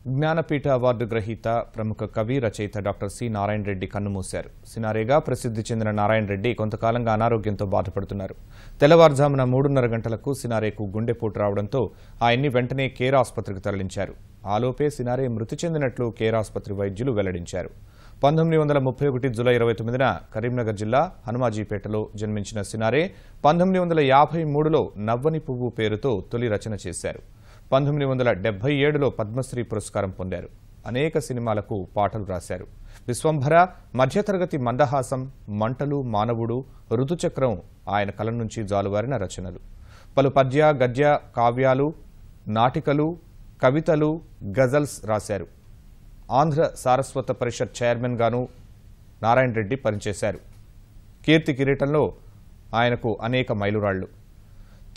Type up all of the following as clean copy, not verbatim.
Jnanpith award గ్రహీత ప్రముఖ కవి రచయిత డాక్టర్ సి నారాయణ రెడ్డి కన్నుమూశారు. సినారేగా ప్రసిద్ధి చెందిన నారాయణ రెడ్డి కొంతకాలంగా అనారోగ్యంతో బాధపడుతున్నారు. తెల్లవారుజామున 3:30 గంటలకు సినారేకు గుండెపోటు రావడంతో ఆయన్ని వెంటనే కేర్ ఆసుపత్రికి తరలించారు. ఆలోపే సినారే మృతి చెందినట్లు కేర్ ఆసుపత్రి వైద్యులు వెల్లడించారు. 1931 జూలై 29న కరీంనగర్ జిల్లా హనుమాజీపేటలో జన్మించిన సినారే 1953లో నవ్వని పువ్వు పేరుతో తొలి రచన చేశారు. 1977లో పద్మశ్రీ పురస్కారం పొందారు. అనేక సినిమాలకు పాటలు రాశారు. విశ్వంభర, మధ్యతరగతి మందహాసం, మంటలు, మానవుడు, ఋతుచక్రం ఆయన కలం నుంచి జాలువారిన రచనలు. పలు పద్య, గద్య, కావ్యాలు, నాటికలు, కవితలు, గజల్స్ రాశారు. ఆంధ్ర సారస్వత పరిషత్ చైర్మన్ గాను నారాయణ రెడ్డి పనిచేశారు. కీర్తి కిరీటంలో ఆయనకు అనేక మైలురాళ్లు.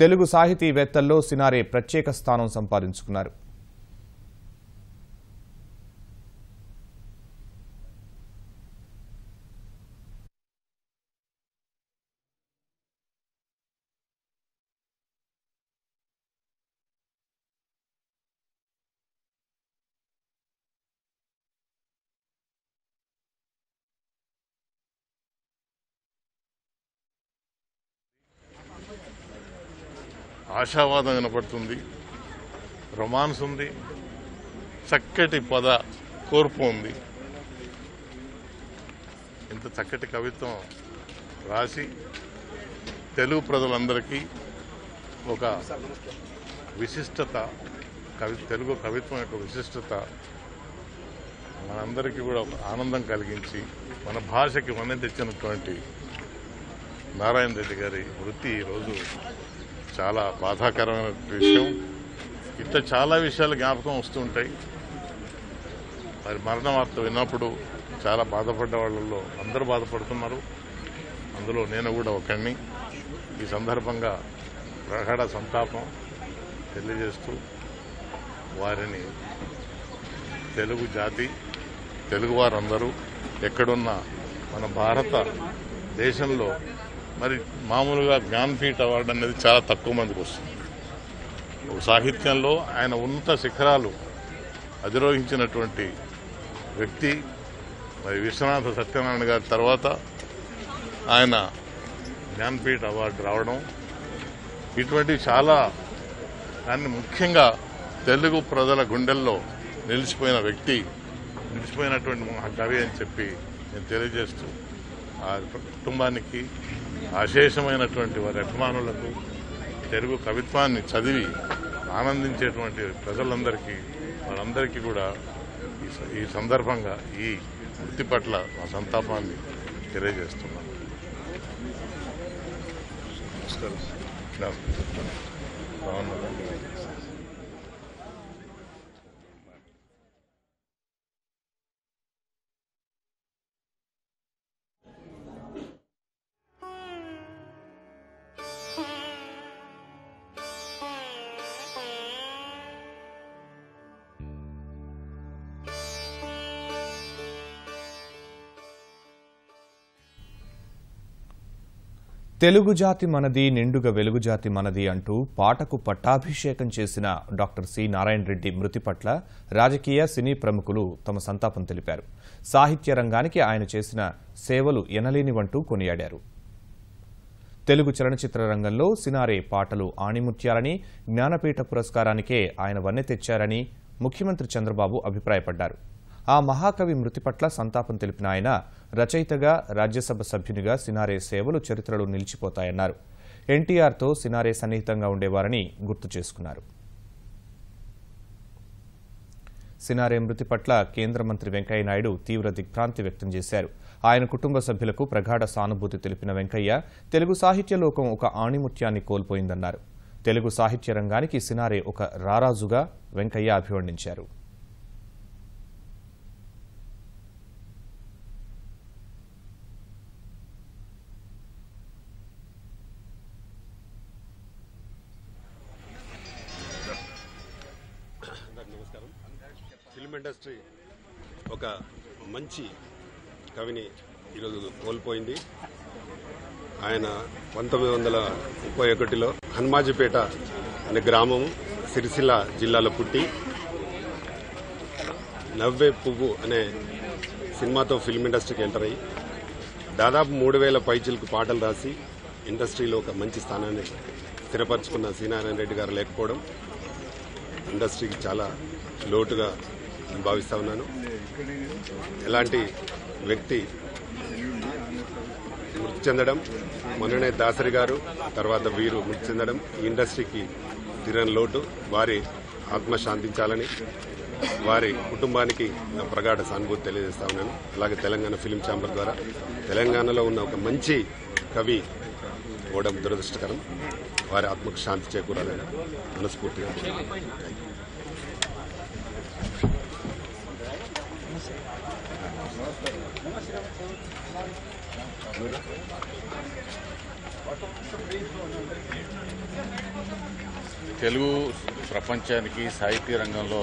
తెలుగు సాహితీవేత్తల్లో సినారే ప్రత్యేక స్థానం సంపాదించుకున్నారు. ఆశావాదం వినపడుతుంది, రొమాన్స్ ఉంది, చక్కటి పద కోర్పు ఉంది. ఇంత చక్కటి కవిత్వం రాసి తెలుగు ప్రజలందరికీ ఒక విశిష్టత, తెలుగు కవిత్వం యొక్క విశిష్టత మనందరికీ కూడా ఒక ఆనందం కలిగించి మన భాషకి వన్నె తెచ్చినటువంటి నారాయణ రెడ్డి గారి వృత్తి ఈరోజు చాలా బాధాకరమైన విషయం. ఇట్లా చాలా విషయాలు జ్ఞాపకం వస్తూ ఉంటాయి. మరి మరణ వార్త విన్నప్పుడు చాలా బాధపడ్డ వాళ్ళలో అందరూ బాధపడుతున్నారు. అందులో నేను కూడా ఒకడిని. ఈ సందర్భంగా ప్రగాఢ సంతాపం తెలియజేస్తూ వారిని తెలుగు జాతి, తెలుగువారందరూ ఎక్కడున్నా మన భారత దేశంలో మరి మామూలుగా జ్ఞానపీఠ అవార్డు అనేది చాలా తక్కువ మందికి వస్తుంది. సాహిత్యంలో ఆయన ఉన్నత శిఖరాలు అధిరోహించినటువంటి వ్యక్తి. మరి విశ్వనాథ సత్యనారాయణ గారి తర్వాత ఆయన జ్ఞానపీఠ అవార్డు రావడం, ఇటువంటివి చాలా, కానీ ముఖ్యంగా తెలుగు ప్రజల గుండెల్లో నిలిచిపోయిన వ్యక్తి, నిలిచిపోయినటువంటి మహాకవి అని చెప్పి నేను తెలియజేస్తూ ఆ కుటుంబానికి, అశేషమైనటువంటి వారి అభిమానులకు, తెలుగు కవిత్వాన్ని చదివి ఆనందించేటువంటి ప్రజలందరికీ, వారందరికీ కూడా ఈ సందర్భంగా ఈ వృత్తి పట్ల మా సంతాపాన్ని తెలియజేస్తున్నాను. తెలుగు జాతి మనది, నిండుగా వెలుగు జాతి మనది అంటూ పాటకు పట్టాభిషేకం చేసిన డాక్టర్ సి నారాయణ రెడ్డి మృతి పట్ల రాజకీయ, సినీ ప్రముఖులు తమ సంతాపం తెలిపారు. సాహిత్య రంగానికి ఆయన చేసిన సేవలు ఎనలేనివంటూ కొనియాడారు. తెలుగు చలనచిత్ర రంగంలో సినారే పాటలు ఆణిముత్యాలని, జ్ఞానపీఠ పురస్కారానికే ఆయన వన్నె తెచ్చారని ముఖ్యమంత్రి చంద్రబాబు అభిప్రాయపడ్డారు. ఆ మహాకవి మృతి పట్ల సంతాపం తెలిపిన ఆయన రచయితగా, రాజ్యసభ సభ్యునిగా సినారే సేవలు చరిత్రలో నిలిచిపోతాయన్నారు. ఎన్టీఆర్తో సినారే సన్నిహితంగా ఉండేవారని గుర్తు చేసుకున్నారు. సినారే మృతి పట్ల కేంద్ర మంత్రి వెంకయ్యనాయుడు తీవ్ర దిగ్భ్రాంతి వ్యక్తం చేశారు. ఆయన కుటుంబ సభ్యులకు ప్రగాఢ సానుభూతి తెలిపిన వెంకయ్య తెలుగు సాహిత్య లోకం ఒక ఆణిముత్యాన్ని కోల్పోయిందన్నారు. తెలుగు సాహిత్య రంగానికి సినారే ఒక రారాజుగా వెంకయ్య అభివర్ణించారు. ఫిల్మ్ ఇండస్ట్రీ ఒక మంచి కవిని ఈరోజు కోల్పోయింది. ఆయన 1931లో హనుమాజీపేట అనే గ్రామం సిరిసిల్ల జిల్లాలో పుట్టి నవ్వే పువ్వు అనే సినిమాతో ఫిల్మ్ ఇండస్ట్రీకి ఎంటర్ అయ్యి దాదాపు 3000 పైచిలకు పాటలు రాసి ఇండస్ట్రీలో ఒక మంచి స్థానాన్ని స్థిరపరచుకున్న సి నారాయణ రెడ్డి గారు లేకపోవడం ఇండస్ట్రీకి చాలా లోటుగా భావిస్తా ఉన్నాను. ఎలాంటి వ్యక్తి మృతి చెందడం, మొన్ననే దాసరి గారు తర్వాత వీరు మృతి చెందడం ఈ ఇండస్ట్రీకి తీరని లోటు. వారి ఆత్మ శాంతించాలని వారి కుటుంబానికి నా ప్రగాఢ సానుభూతి తెలియజేస్తా ఉన్నాను. అలాగే తెలంగాణ ఫిలిం ఛాంబర్ ద్వారా తెలంగాణలో ఉన్న ఒక మంచి కవి పోవడం దురదృష్టకరం. వారి ఆత్మకు శాంతి చేకూరాలని మనస్ఫూర్తిగా తెలుగు ప్రపంచానికి సాహిత్య రంగంలో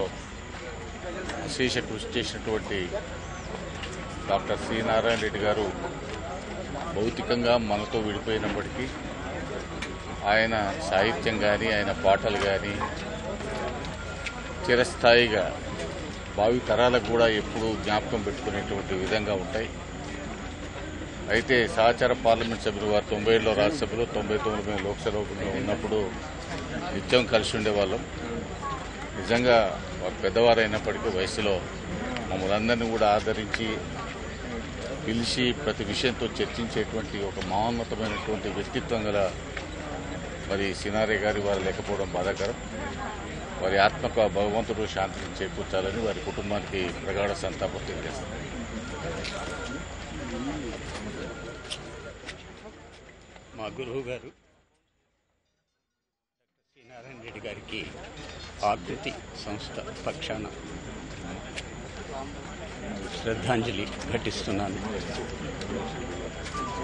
విశేష కృషి చేసినటువంటి డాక్టర్ సి నారాయణ రెడ్డి గారు భౌతికంగా మనతో విడిపోయినప్పటికీ ఆయన సాహిత్యం కానీ ఆయన పాటలు కానీ చిరస్థాయిగా భావి తరాలకు కూడా ఎప్పుడూ జ్ఞాపకం పెట్టుకునేటువంటి విధంగా ఉంటాయి. అయితే సహచార పార్లమెంట్ సభ్యులు వారు 97లో రాజ్యసభలో 99లో మేము లోక్సభలో ఉన్నప్పుడు నిత్యం కలిసి ఉండేవాళ్ళం. నిజంగా వారు పెద్దవారైనప్పటికీ వయసులో మమ్మల్ని అందరినీ కూడా ఆదరించి పిలిచి ప్రతి విషయంతో చర్చించేటువంటి ఒక మహోన్నతమైనటువంటి వ్యక్తిత్వం గల మరి సినారే గారి వారు లేకపోవడం బాధాకరం. వారి ఆత్మకు భగవంతుడు శాంతిని చేకూర్చాలని వారి కుటుంబానికి ప్రగాఢ సంతాపం తెలియజేస్తారు. మా గురువు గారు సి నారాయణ రెడ్డి గారికి ఆకృతి సంస్థ పక్షాన శ్రద్ధాంజలి ఘటిస్తున్నాను.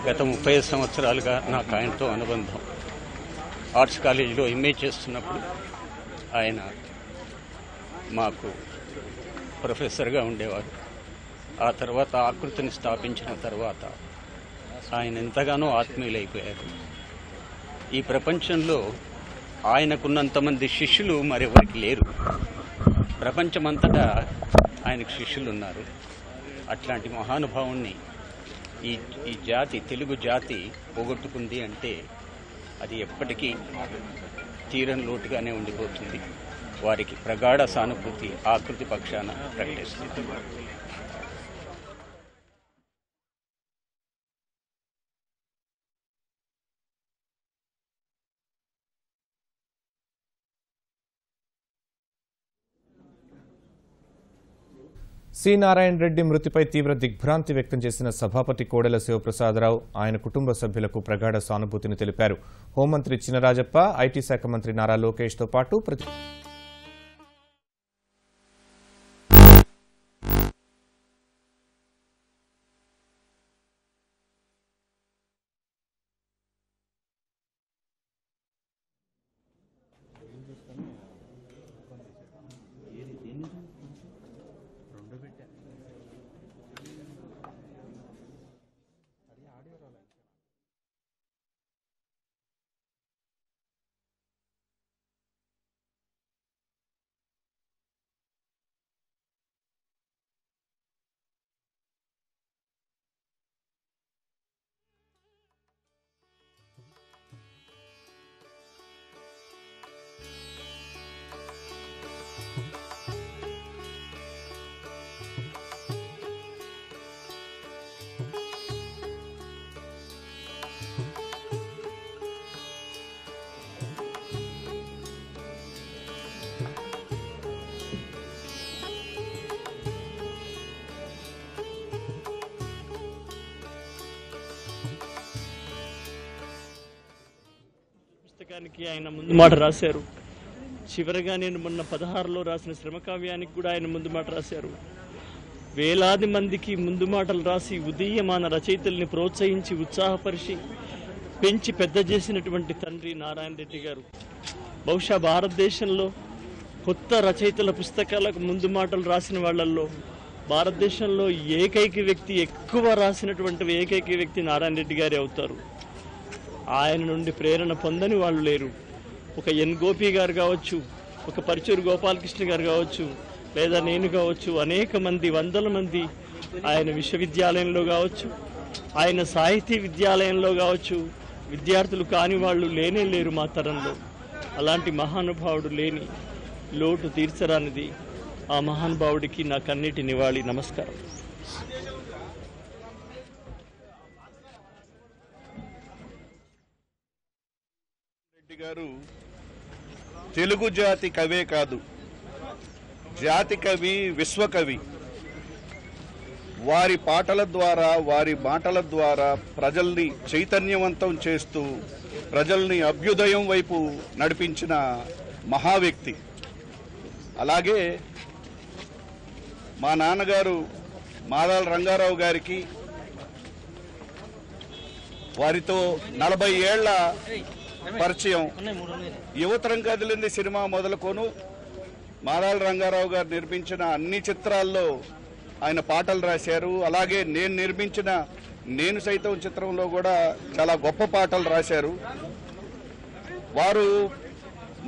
గత 30 సంవత్సరాలుగా నాకు ఆయనతో అనుబంధం. ఆర్ట్స్ కాలేజీలో ఎంఏ చేస్తున్నప్పుడు ఆయన మాకు ప్రొఫెసర్గా ఉండేవారు. ఆ తర్వాత ఆకృతిని స్థాపించిన తర్వాత ఆయన ఎంతగానో ఆత్మీయులైపోయారు. ఈ ప్రపంచంలో ఆయనకున్నంతమంది శిష్యులు మరెవరికి లేరు. ప్రపంచమంతటా ఆయనకు శిష్యులు ఉన్నారు. అట్లాంటి మహానుభావుణ్ణి ఈ జాతి, తెలుగు జాతి పోగొట్టుకుంది అంటే అది ఎప్పటికీ తీరని లోటుగానే ఉండిపోతుంది. వారికి ప్రగాఢ సానుభూతి ఆకృతి పక్షాన ప్రకటిస్తుంది. సి నారాయణ రెడ్డి మృతిపై తీవ్ర దిగ్భ్రాంతి వ్యక్తం చేసిన సభాపతి కోడెల శివప్రసాదరావు ఆయన కుటుంబ సభ్యులకు ప్రగాఢ సానుభూతిని తెలిపారు. హోంమంత్రి చినరాజప్ప, ఐటీ శాఖ మంత్రి నారా లోకేష్తో పాటు పుస్తకానికి ఆయన ముందు మాట రాశారు. చివరిగా నేను మొన్న 16లో రాసిన శ్రమకావ్యానికి కూడా ఆయన ముందు మాట రాశారు. వేలాది మందికి ముందు మాటలు రాసి ఉదీయమాన రచయితల్ని ప్రోత్సహించి ఉత్సాహపరిచి పెంచి పెద్ద చేసినటువంటి తండ్రి నారాయణ రెడ్డి గారు. బహుశా భారతదేశంలో కొత్త రచయితల పుస్తకాలకు ముందు మాటలు రాసిన వాళ్ళల్లో భారతదేశంలో ఏకైక వ్యక్తి, ఎక్కువ రాసినటువంటి ఏకైక వ్యక్తి నారాయణ రెడ్డి గారే అవుతారు. ఆయన నుండి ప్రేరణ పొందని వాళ్ళు లేరు. ఒక ఎన్ గోపి గారు కావచ్చు, ఒక పరుచూరు గోపాలకృష్ణ గారు కావచ్చు, లేదా నేను కావచ్చు, అనేక మంది, వందల మంది ఆయన విశ్వవిద్యాలయంలో కావచ్చు, ఆయన సాహితీ విద్యాలయంలో కావచ్చు విద్యార్థులు కాని వాళ్ళు లేనే లేరు మా తరంలో. అలాంటి మహానుభావుడు లేని లోటు తీర్చరానిది ఆ మహానుభావుడికి నా కన్నీటి నివాళి. నమస్కారం. రెడ్డి గారు తెలుగు జాతి కవే కాదు, జాతి కవి, విశ్వకవి. వారి పాటల ద్వారా, వారి మాటల ద్వారా ప్రజల్ని చైతన్యవంతం చేస్తూ ప్రజల్ని అభ్యుదయం వైపు నడిపించిన మహావ్యక్తి. అలాగే మా నాన్నగారు మాదాల రంగారావు గారికి వారితో 40 ఏళ్ల పరిచయం. యువతరం కదిలింది సినిమా మొదలుకొను మాదాల రంగారావు గారు నిర్మించిన అన్ని చిత్రాల్లో ఆయన పాటలు రాశారు. అలాగే నేను నిర్మించిన నేను సైతం చిత్రంలో కూడా చాలా గొప్ప పాటలు రాశారు. వారు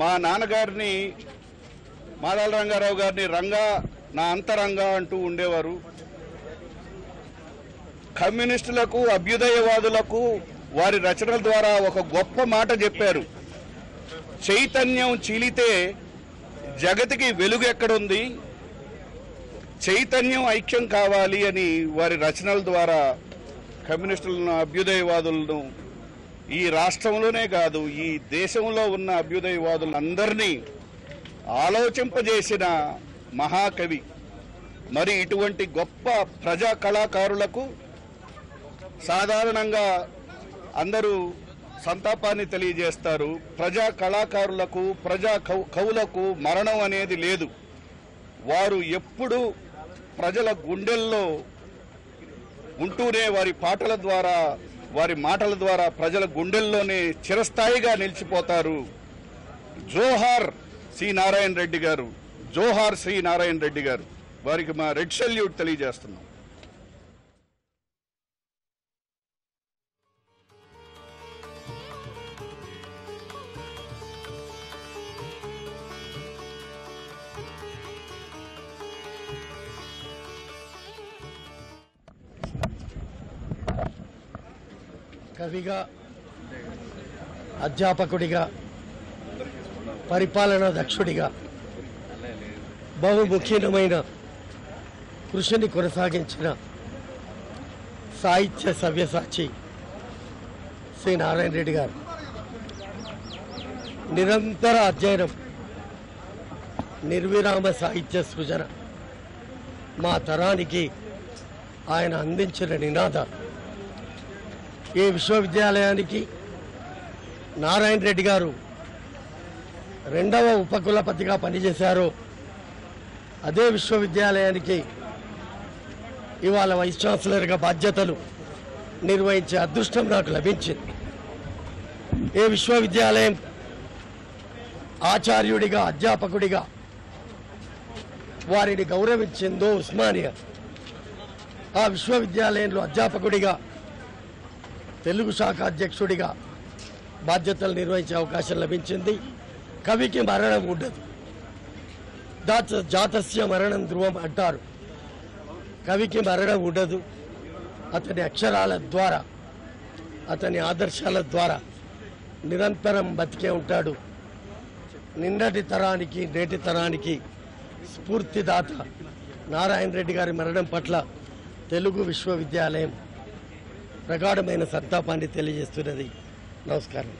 మా నాన్నగారిని, మాదాల రంగారావు గారిని రంగా నా అంతరంగా అంటూ ఉండేవారు. కమ్యూనిస్టులకు, అభ్యుదయవాదులకు వారి రచనల ద్వారా ఒక గొప్ప మాట చెప్పారు. చైతన్యం చీలితే జగతికి వెలుగు ఎక్కడుంది, చైతన్యం ఐక్యం కావాలి అని వారి రచనల ద్వారా కమ్యూనిస్టులను, అభ్యుదయవాదులను, ఈ రాష్ట్రంలోనే కాదు ఈ దేశంలో ఉన్న అభ్యుదయవాదులందరినీ ఆలోచింపజేసిన మహాకవి. మరి ఇటువంటి గొప్ప ప్రజా కళాకారులకు సాధారణంగా అందరూ సంతాపాన్ని తెలియజేస్తారు. ప్రజా కళాకారులకు, ప్రజా కవులకు మరణం అనేది లేదు. వారు ఎప్పుడూ ప్రజల గుండెల్లో ఉంటూనే వారి పాటల ద్వారా, వారి మాటల ద్వారా ప్రజల గుండెల్లోనే చిరస్థాయిగా నిలిచిపోతారు. జోహార్ సి నారాయణ రెడ్డి గారు, జోహార్ సి నారాయణ రెడ్డి గారు. వారికి మా రెడ్ సెల్యూట్ తెలియజేస్తున్నాం. కవిగా, అధ్యాపకుడిగా, పరిపాలనా దక్షుడిగా బహుముఖ్యమైన కృషిని కొనసాగించిన సాహిత్య సవ్యసాచి శ్రీ నారాయణ రెడ్డి గారు నిరంతర అధ్యయనం, నిర్విరామ సాహిత్య సృజన మా తరానికి ఆయన అందించిన నినాదాలు. ఈ విశ్వవిద్యాలయానికి నారాయణ రెడ్డి గారు 2వ ఉపకులపతిగా పనిచేశారో అదే విశ్వవిద్యాలయానికి ఇవాళ వైస్ ఛాన్సలర్గా బాధ్యతలు నిర్వహించే అదృష్టం నాకు లభించింది. ఏ విశ్వవిద్యాలయం ఆచార్యుడిగా, అధ్యాపకుడిగా వారిని గౌరవించిందో ఉస్మానియా, ఆ విశ్వవిద్యాలయంలో అధ్యాపకుడిగా, తెలుగు శాఖ అధ్యక్షుడిగా బాధ్యతలు నిర్వహించే అవకాశం లభించింది. కవికి మరణం ఉండదు. జాతస్య మరణం ధ్రువం అంటారు. కవికి మరణం ఉండదు. అతని అక్షరాల ద్వారా, అతని ఆదర్శాల ద్వారా నిరంతరం బతికే ఉంటాడు. నిన్నటి తరానికి, నేటి తరానికి స్ఫూర్తిదాత నారాయణ రెడ్డి గారి మరణం పట్ల తెలుగు విశ్వవిద్యాలయం ప్రగాఢమైన సంతాపాన్ని తెలియజేస్తున్నది. నమస్కారం.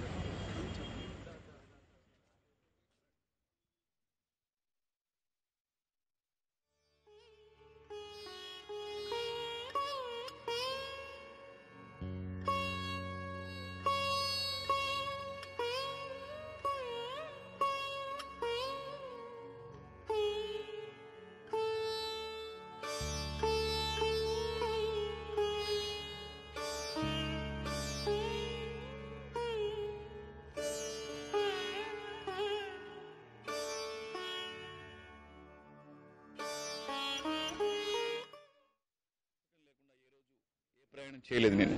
ప్రయాణం చేయలేదు. నేను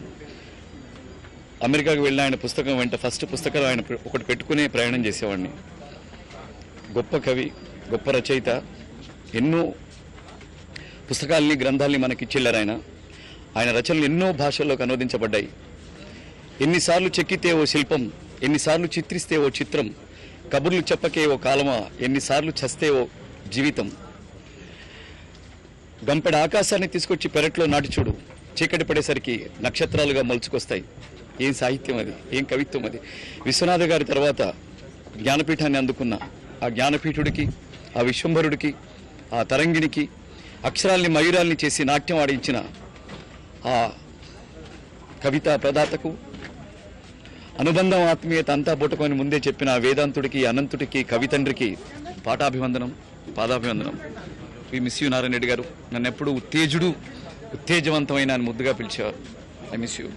అమెరికాకు వెళ్ళిన ఆయన పుస్తకం వెంట ఫస్ట్ పుస్తకాలు ఆయన ఒకటి పెట్టుకునే ప్రయాణం చేసేవాడిని. గొప్ప కవి, గొప్ప రచయిత, ఎన్నో పుస్తకాలని గ్రంథాలని మనకిచ్చిళ్ళారు. ఆయన రచనలు ఎన్నో భాషల్లోకి అనువదించబడ్డాయి. ఎన్నిసార్లు చెక్కితే ఓ శిల్పం, ఎన్నిసార్లు చిత్రిస్తే ఓ చిత్రం, కబుర్లు చెప్పకే ఓ కాలమా, ఎన్నిసార్లు చస్తే ఓ జీవితం. గంపెడ ఆకాశాన్ని తీసుకొచ్చి పెరట్లో నాటి చూడు, చీకటి పడేసరికి నక్షత్రాలుగా మలుచుకొస్తాయి. ఏం సాహిత్యం అది, ఏం కవిత్వం అది. విశ్వనాథ గారి తర్వాత జ్ఞానపీఠాన్ని అందుకున్న ఆ జ్ఞానపీఠుడికి, ఆ విశ్వంభరుడికి, ఆ తరంగిణికి అక్షరాల్ని మయూరాల్ని చేసి నాట్యం ఆడించిన ఆ కవితా ప్రదాతకు, అనుబంధం ఆత్మీయత అంతా పుట్టుకొని ముందే చెప్పిన ఆ వేదాంతుడికి, అనంతుడికి, కవితండ్రికి పాఠాభివందనం, పాదాభివందనం. We miss you Narayana Reddy garu. నన్ను ఎప్పుడు ఉత్తేజవంతమైన ముద్దుగా పిలిచేవారు. I miss you.